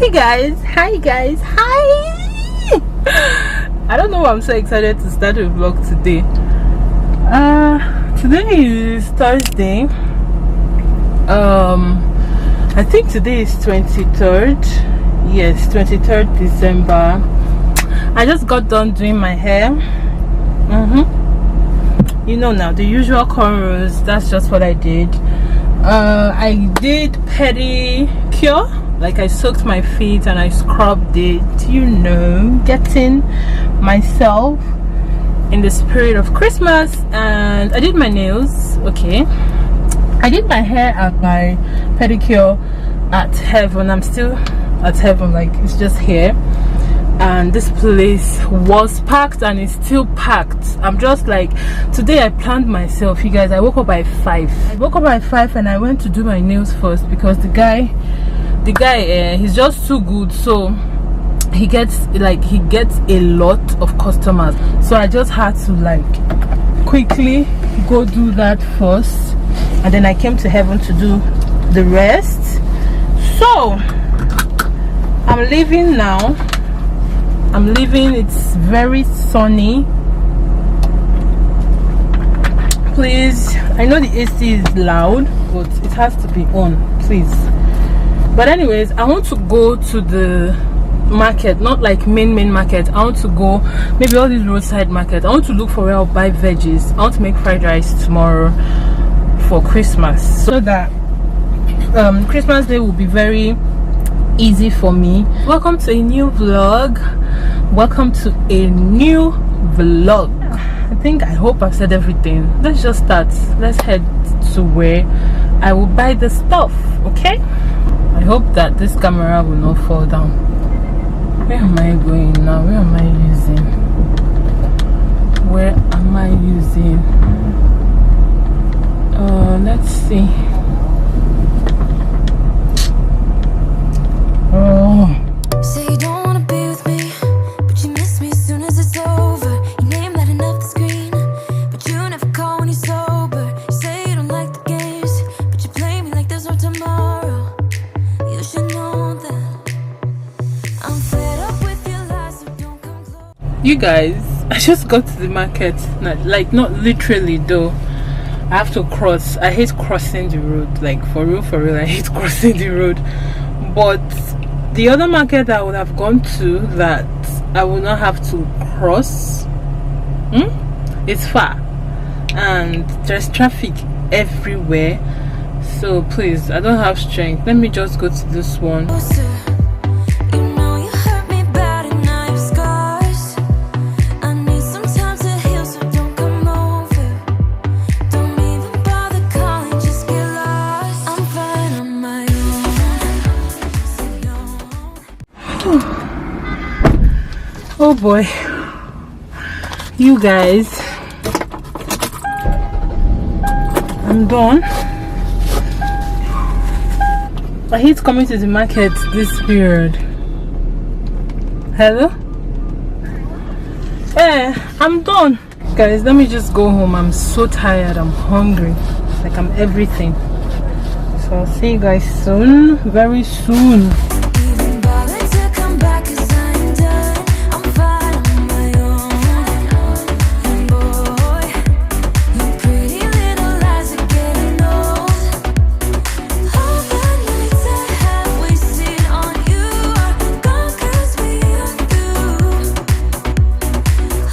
Hey guys, hi guys, hi. I don't know why I'm so excited to start a vlog today. Today is Thursday. I think today is 23rd. Yes, 23rd December. I just got done doing my hair. You know now, the usual cornrows. That's just what I did. I did pedicure. Like I soaked my feet and I scrubbed it, you know, getting myself in the spirit of Christmas. And I did my nails. Okay, I did my hair at my pedicure at Heaven. I'm still at Heaven, like it's just here. And this place was packed and it's still packed. I'm just like, today I planned myself, you guys. I woke up by 5. I woke up by 5 and I went to do my nails first because the guy he's just too good, so he gets a lot of customers. So I just had to like quickly go do that first, and then I came to Heaven to do the rest. So I'm leaving now. I'm leaving. It's very sunny. Please, I know the AC is loud, but it has to be on, please. But anyways, I want to go to the market, not like main market. I want to go maybe all these roadside markets. I want to look for where I'll buy veggies. I want to make fried rice tomorrow for Christmas, so that Christmas Day will be very easy for me. Welcome to a new vlog. Welcome to a new vlog. I hope I've said everything. Let's just start. Let's head to where I will buy the stuff. Okay, I hope that this camera will not fall down. Where am I going now? Where am I using? Where am I using? Let's see. Say you don't wanna be with me, but you miss me as soon as it's over. You name that enough the screen, but you never call when you're sober. You say you don't like the games, but you play me like there's no tomorrow. You should know that I'm fed up with your lies, so don't come close. You guys, I just got to the market. Not literally though. I have to cross. I hate crossing the road. Like for real, I hate crossing the road. But the other market I would have gone to that I will not have to cross, it's far and there's traffic everywhere. So please, I don't have strength. Let me just go to this one. You know you hurt me bad and now you have scars. I need some time to heal, so don't come over. Don't even bother calling, just get lost. I'm fine on my own. Oh boy, you guys, I'm done. I hate coming to the market this period. Hello? I'm done. Guys, let me just go home. I'm so tired. I'm hungry. Like I'm everything. So I'll see you guys soon. Very soon. Even bother to come back 'cause I'm done. I'm fine on my own. And boy, your pretty little lies are getting old. All the nights I have wasted on you are gone 'cause we are through.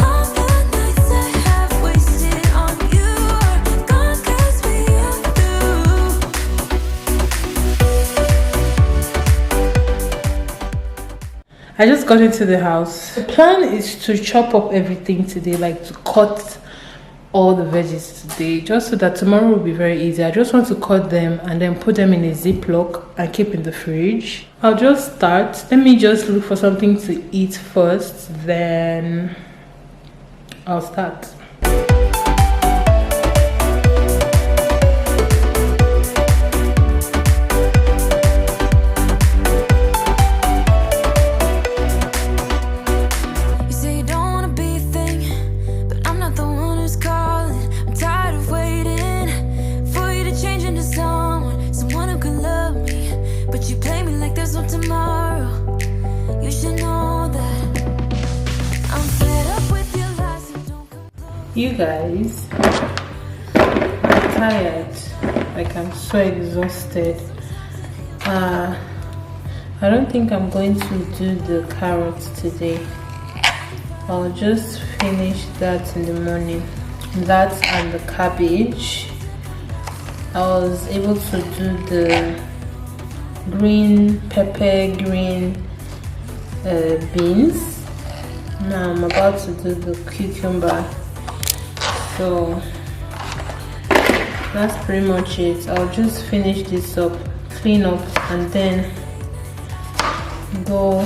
All the nights I have wasted on you are gone 'cause we are through. I just got into the house. The plan is to chop up everything today, like to cut all the veggies today, just so that tomorrow will be very easy. I just want to cut them and then put them in a Ziploc and keep in the fridge. I'll just start. Let me just look for something to eat first, then I'll start. You say you don't wanna be a thing, but I'm not the one who's calling. I'm tired of waiting for you to change into someone who can love me. But you play me like there's no tomorrow. You guys, I'm tired. Like, I'm so exhausted. I don't think I'm going to do the carrots today. I'll just finish that in the morning. That and the cabbage. I was able to do the green pepper, green beans. Now I'm about to do the cucumber. So that's pretty much it. I'll just finish this up, clean up, and then go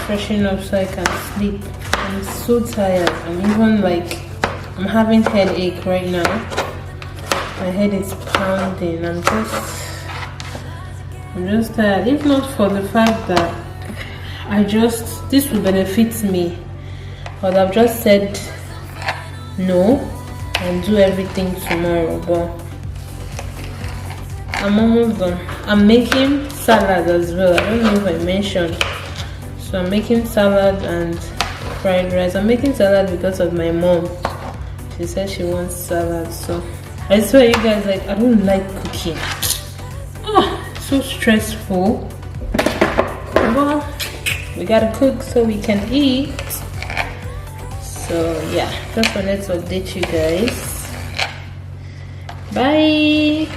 freshen up so I can sleep. I'm so tired. I'm even like, I'm having headache right now. My head is pounding. I'm just tired. If not for the fact that this will benefit me, but I've just said no and do everything tomorrow. But I'm almost done. I'm making salad as well. I don't know if I mentioned. So I'm making salad and fried rice. I'm making salad because of my mom. She said she wants salad. So I swear, you guys, like, I don't like cooking. Oh, so stressful. Well, we gotta cook so we can eat. So yeah, just wanted to update you guys. Bye.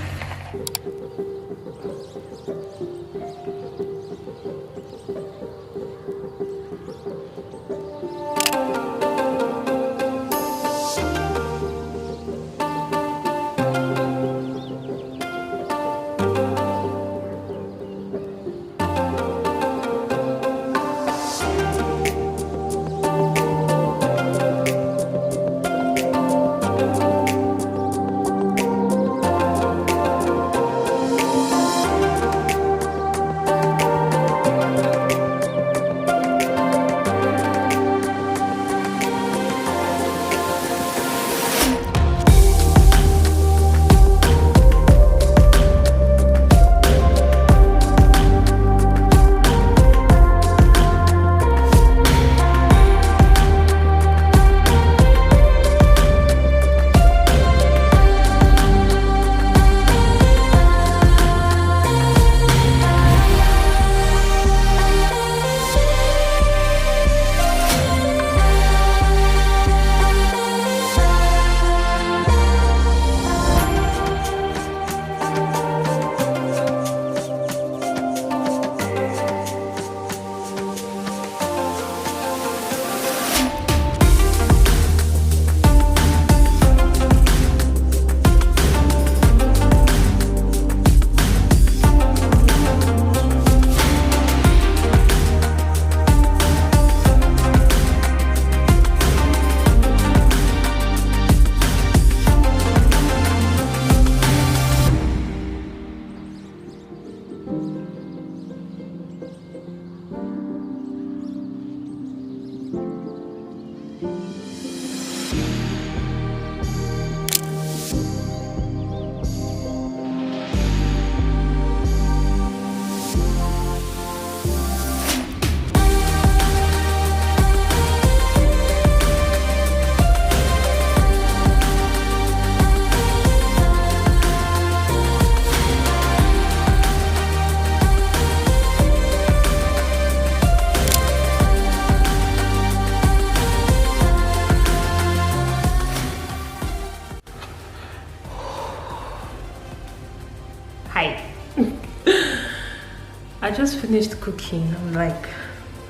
I just finished cooking. I'm like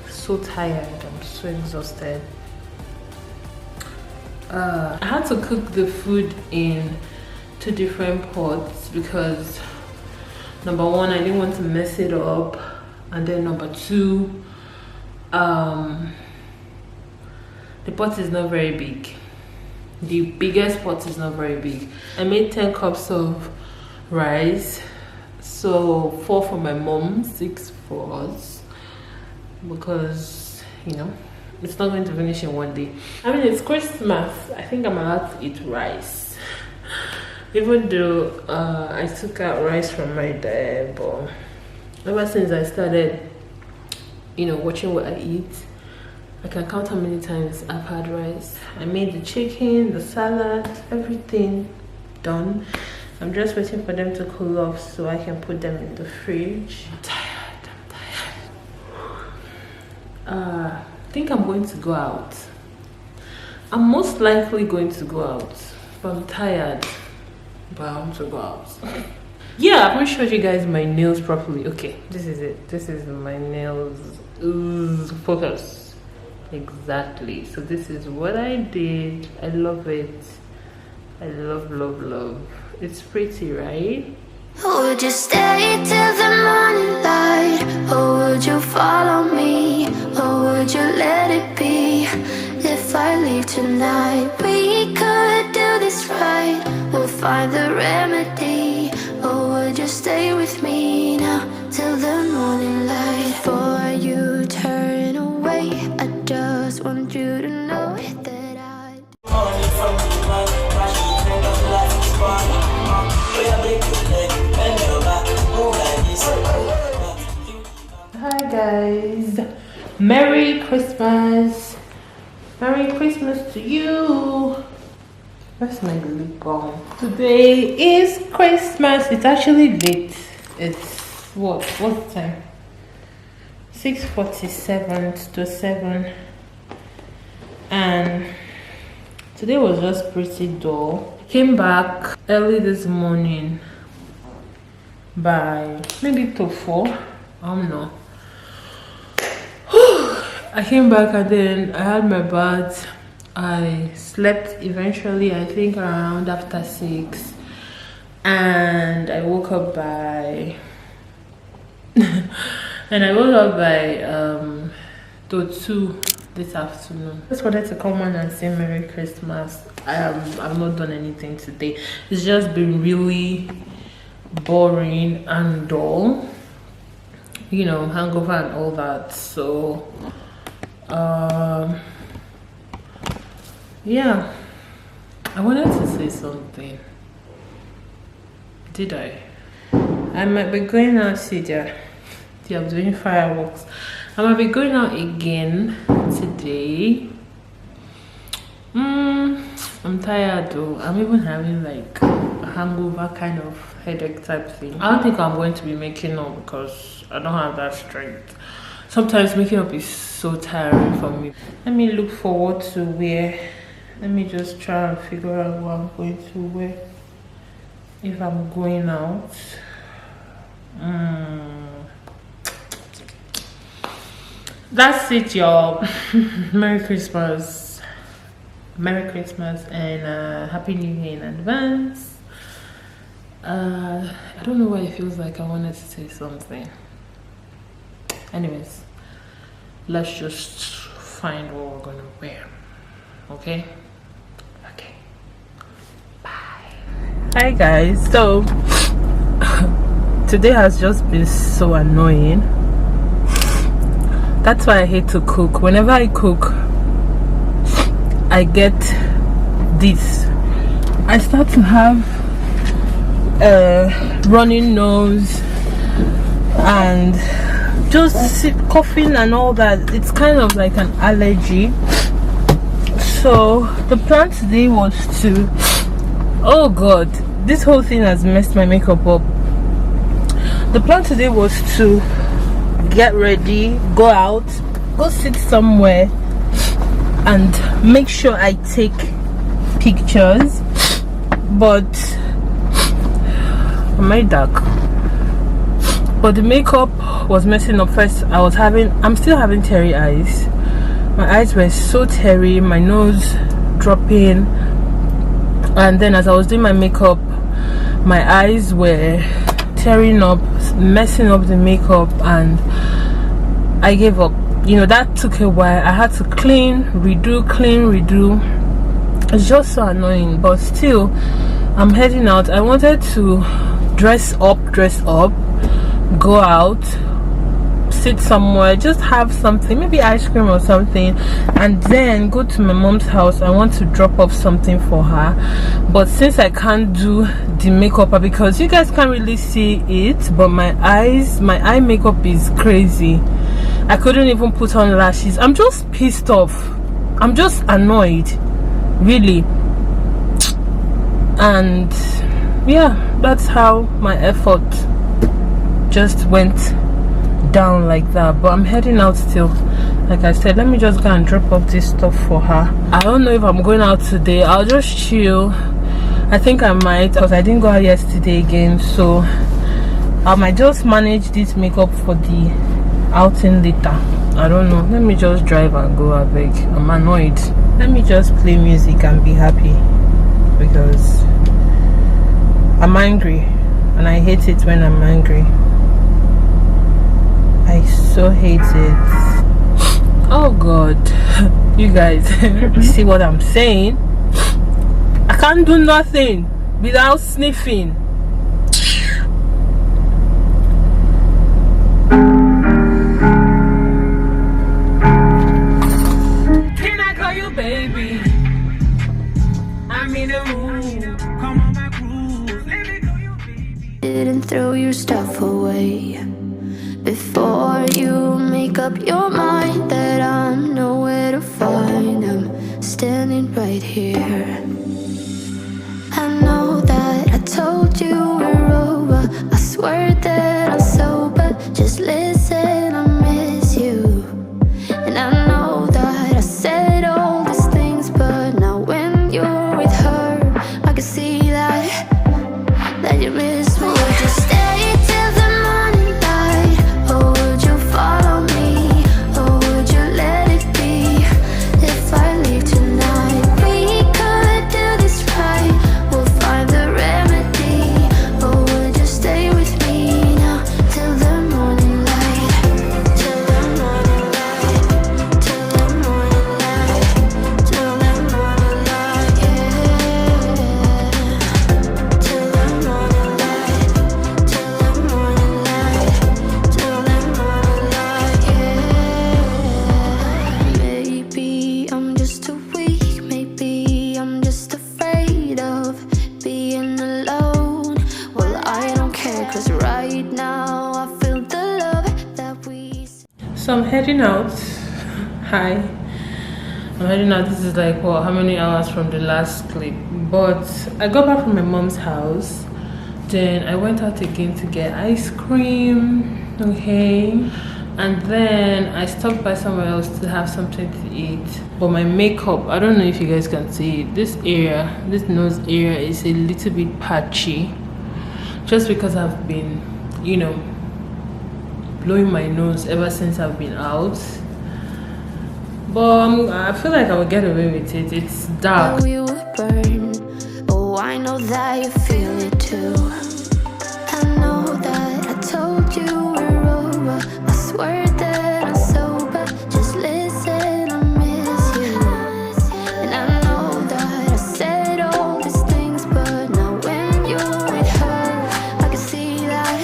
so tired. I'm so exhausted. I had to cook the food in 2 different pots because number 1, I didn't want to mess it up, and then number 2, the pot is not very big. The biggest pot is not very big. I made 10 cups of rice, so 4 for my mom, 6 for us, because you know it's not going to finish in one day. I mean, it's Christmas. I think I'm allowed to eat rice, even though I took out rice from my diet. But ever since I started, you know, watching what I eat, I can count how many times I've had rice. I made the chicken, the salad, everything done. I'm just waiting for them to cool off so I can put them in the fridge. I'm tired. I think I'm going to go out. I'm most likely going to go out, but I'm tired. But I want to go out. Yeah, I've not showed you guys my nails properly. Okay, this is it. This is my nails. Ooh, focus. Exactly. So this is what I did. I love it. I love. It's pretty, right? Would you stay till the morning light? Or would you follow me? Or would you let it be? If I leave tonight, we could do this right. We'll find the remedy. Or would you stay with me now till the morning light? Before you turn away, I just want you to know that I Hi guys, Merry Christmas. Merry Christmas to you. Where's my lip balm? Today is Christmas. It's actually late. It's what's the time? 6:47 to 7. And today was just pretty dull. Came back early this morning by maybe to 4. I don't know. I came back and then I had my bath. I slept eventually, I think around after 6, and I woke up by to 2 this afternoon. Just wanted to come on and say Merry Christmas. I've not done anything today. It's just been really boring and dull, you know, hangover and all that. So yeah, I wanted to say something. Did I? I might be going out. See, I'm doing fireworks. I might be going out again today. I'm tired though. I'm even having like a hangover kind of headache type thing. I don't think I'm going to be making up because I don't have that strength. Sometimes making up is so tiring for me. Let me look for what to wear. Let me just try and figure out what I'm going to wear if I'm going out. That's it, y'all. Merry Christmas. Merry Christmas and Happy New Year in advance. I don't know why it feels like I wanted to say something. Anyways, let's just find what we're gonna wear. Okay? Okay. Bye. Hi guys. So today has just been so annoying. That's why I hate to cook. Whenever I cook, I get this. I start to have a running nose and just coughing and all that. It's kind of like an allergy. So the plan today was to, oh god, this whole thing has messed my makeup up. The plan today was to get ready, go out, go sit somewhere and make sure I take pictures. But am I dark? But the makeup was messing up. First I'm still having teary eyes. My eyes were so teary, my nose dropping, and then as I was doing my makeup, my eyes were tearing up, messing up the makeup, and I gave up. You know, that took a while. I had to clean, redo. It's just so annoying, but still I'm heading out. I wanted to dress up, go out, sit somewhere, just have something, maybe ice cream or something, and then go to my mom's house. I want to drop off something for her, but since I can't do the makeup because you guys can't really see it, but my eye makeup is crazy. I couldn't even put on lashes. I'm just pissed off. I'm just annoyed, really. And yeah, that's how my effort just went down like that. But I'm heading out still. Like I said, let me just go and drop off this stuff for her. I don't know if I'm going out today. I'll just chill. I think I might, because I didn't go out yesterday again, so I might just manage this makeup for the outing later. I don't know. Let me just drive and go. I beg. I'm annoyed. Let me just play music and be happy, because I'm angry and I hate it when I'm angry. I so hate it. Oh god. You guys, you see what I'm saying? I can't do nothing without sniffing. Can I call you baby? I'm in the mood. Come on my groove. Let me call you baby. Didn't throw your stuff away before you make up your mind that I'm nowhere to find. I'm standing right here. I know that I told you we're over. I swear that I'm sober. Just listen, I miss you. And I know that I said all these things, but now when you're with her, I can see that you miss me. Would you stay till the morning light, or would you follow me, or would you let it be? If I leave tonight, we could do this right. We'll find the remedy. Or would you stay with me now till the morning light, till the morning light, till the morning light, till the morning light, yeah. Till the morning light, till the morning light, till the morning light, yeah. Maybe I'm just too weak, maybe I'm just afraid of being alone. Well, I don't care, 'cause right now I feel the love that we. So I'm heading out. Hi. I'm heading out. This is like, what, how many hours from the last clip? But I got back from my mom's house. Then I went out again to get ice cream. Okay. And then I stopped by somewhere else to have something to eat. But my makeup, I don't know if you guys can see it. This area, this nose area is a little bit patchy. Just because I've been, you know, blowing my nose ever since I've been out. But I feel like I will get away with it. It's dark. We would burn. Oh, I know that you feel it too. I know that I told you we're over. I swear that I'm sober. Just listen, I miss you. And I know that I said all these things, but now when you're with her, I can see that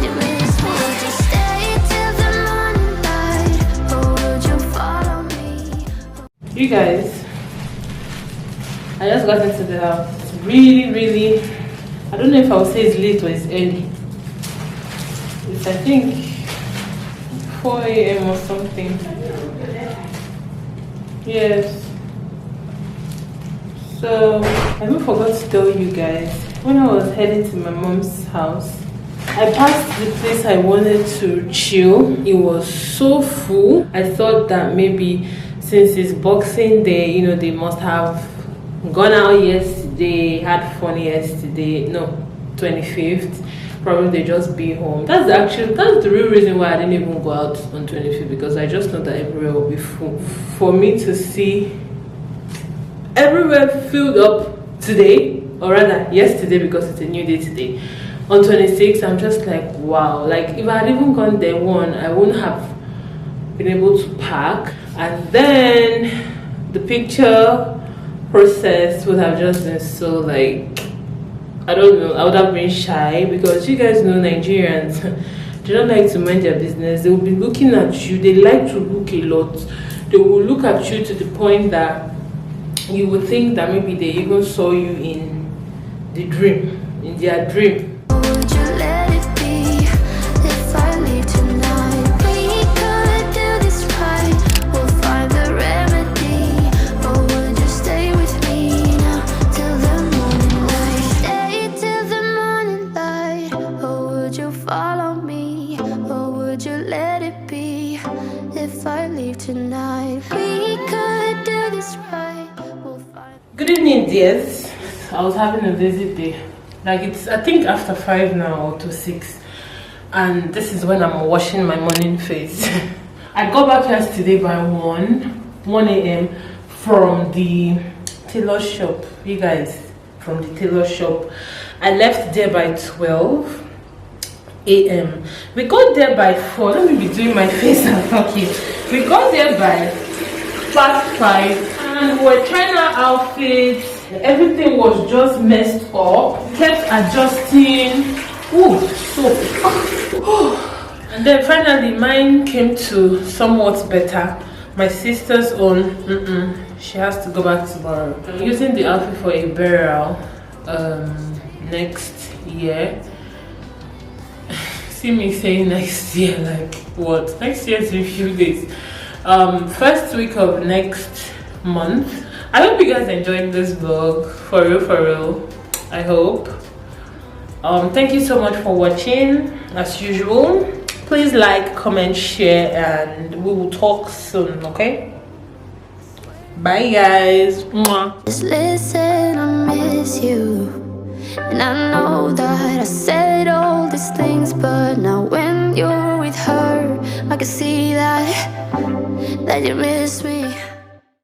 you miss me. Would you stay till the morning light, or would you follow me? You guys, I just got into the house. It's really, I don't know if I would say it's late or it's early. It's, I think, 4 a.m. or something. Yes. So I even forgot to tell you guys, when I was heading to my mom's house, I passed the place I wanted to chill. It was so full. I thought that maybe since it's Boxing Day, you know, they must have gone out yesterday, had fun yesterday. No, 25th. Probably they just be home. That's the real reason why I didn't even go out on 25th, because I just know that everywhere will be full. For me to see everywhere filled up today, or rather yesterday, because it's a new day today, on 26th, I'm just like, wow. Like, if I had even gone day one, I wouldn't have been able to pack. And then the picture process would have just been so, like, I don't know, I would have been shy, because you guys know Nigerians, They don't like to mind their business. They will be looking at you. They like to look a lot. They will look at you to the point that you would think that maybe they even saw you in the dream, in their dream. Would you let it be if I leave tonight? We could do this right. We'll find the remedy. Or would you stay with me now till the morning light? Stay till the morning light. Or would you follow me? Or would you let it be if I leave tonight? We could do this right. We'll find. Good evening, dears. I was having a busy day. Like it's, I think after 5 now or to 6, and this is when I'm washing my morning face. I got back yesterday by 1 a.m. from the tailor shop. You guys, from the tailor shop. I left there by 12 a.m. We got there by 4. Let me be doing my face and talking. We got there by past 5, and we were trying our outfits. Everything was just messed up. Kept adjusting. Ooh, so. And then finally mine came to somewhat better. My sister's own, she has to go back tomorrow. I'm using the outfit for a burial next year. See me saying next year, like what? Next year is in a few days. First week of next month. I hope you guys enjoyed this vlog. For real. I hope. Thank you so much for watching. As usual, please like, comment, share, and we will talk soon. Okay, bye guys. Mwah. Just listen, I miss you. And I know that I said all these things, but now when you're with her, I can see that you miss me.